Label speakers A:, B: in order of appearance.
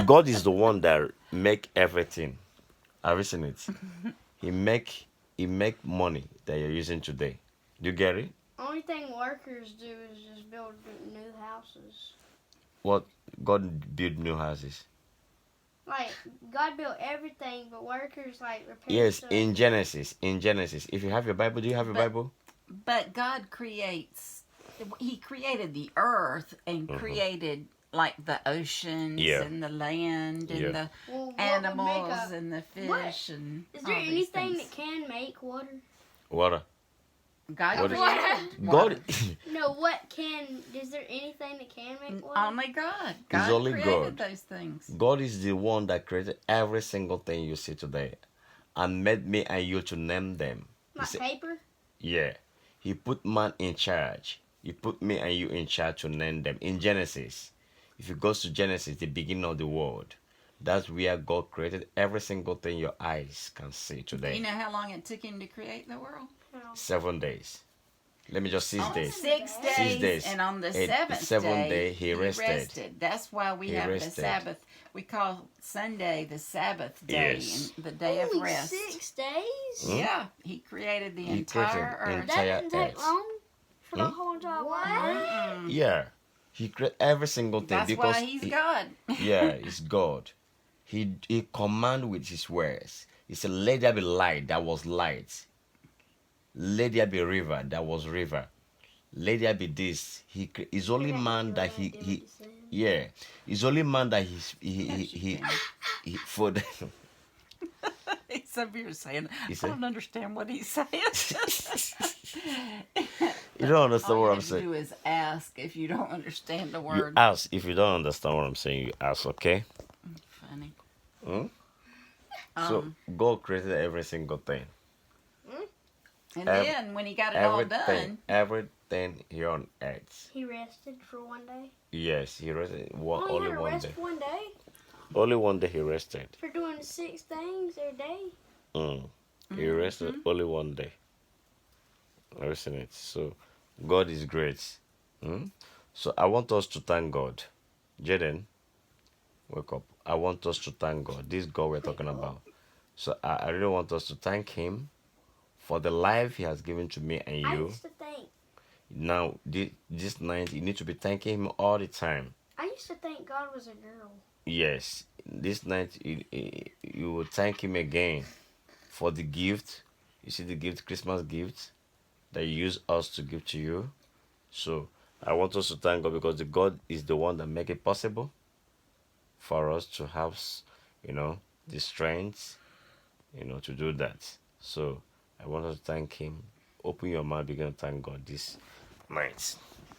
A: God is the one that make everything. Have you seen it? He make he make money that you're using today. Do you get it?
B: Only thing workers do is just build new houses.
A: What God build new houses?
B: Like God built everything, but workers like repair
A: Yes,
B: stuff.
A: in Genesis. In Genesis. If you have your Bible, do you have your Bible?
C: But God creates. He created the earth and created like the oceans
A: Yeah.
C: and the land and
A: Yeah.
C: the
B: Well, what would
C: animals
B: make
C: and the
B: What?
C: fish and
B: Is there
C: all these
B: anything
C: things.
B: that can make water?
A: Water.
C: God
A: What is-
C: created
A: God
C: water.
B: No, what can? Is there anything that can make water?
C: Only God.
A: It's
C: God
A: only
C: created
A: God.
C: those things.
A: God is the one that created every single thing you see today and made me and you to name them. He
B: Like
A: said,
B: paper?
A: yeah. He put man in charge. He put me and you in charge to name them. In Genesis, if you go to Genesis, the beginning of the world, that's where God created every single thing your eyes can see
C: Do
A: today.
C: you know how long it took him to create the world?
B: No.
A: 7 days. Let me just 6
C: On
A: days.
C: 6 days,
A: days.
C: and on the
A: And
C: seventh,
A: seventh
C: day,
A: day he rested.
C: That's why we
A: He
C: have the
A: rested.
C: Sabbath. We call Sunday the Sabbath day,
A: Yes.
C: and the day of
B: Only
C: rest.
B: 6 days?
C: Yeah, he created the
A: He
C: entire
A: created
C: earth.
B: That
A: entire
B: didn't take
A: earth.
B: long for the
A: Hmm?
B: whole entire world.
C: Mm-mm.
A: Yeah. He created every single thing
C: That's
A: because
C: why he's God.
A: yeah, he's God. He command with his words. He said, "Let there be light." That was light. Let there be river. That was river. Let there be this. He's only man that he yeah. He's only man that
C: Yes, you can.
A: he for the
C: He's over here saying,
A: He
C: I
A: said-
C: don't understand what he's saying.
A: You don't understand
C: All
A: what
C: you
A: I'm
C: have to
A: saying.
C: do is ask if you don't understand the
A: You
C: word.
A: ask if you don't understand what I'm saying. You ask, okay?
C: Funny.
A: Hmm? So God created every single thing.
C: And
A: ev-
C: then when he got it all done,
A: Everything here on earth.
B: He rested for one day.
A: Yes, he rested
B: Only
A: only
B: had to
A: one
B: rest
A: day.
B: one day
A: Only one day he rested.
B: for doing 6 things a day.
A: He rested only one day. Listen it. So God is great. So I want us to thank God. Jaden, wake up. I want us to thank God. This God we're talking about. So I really want us to thank him for the life he has given to me and
B: I
A: you.
B: used to think.
A: Now, this night, you need to be thanking him all the time.
B: I used to think God was a girl.
A: Yes, this night, you will thank him again for the gift. You see the gift, Christmas gift, that he used us to give to you. So, I want us to thank God because the God is the one that make it possible for us to have, the strength, to do that. So, I want us to thank him. Open your mouth, begin to thank God this night.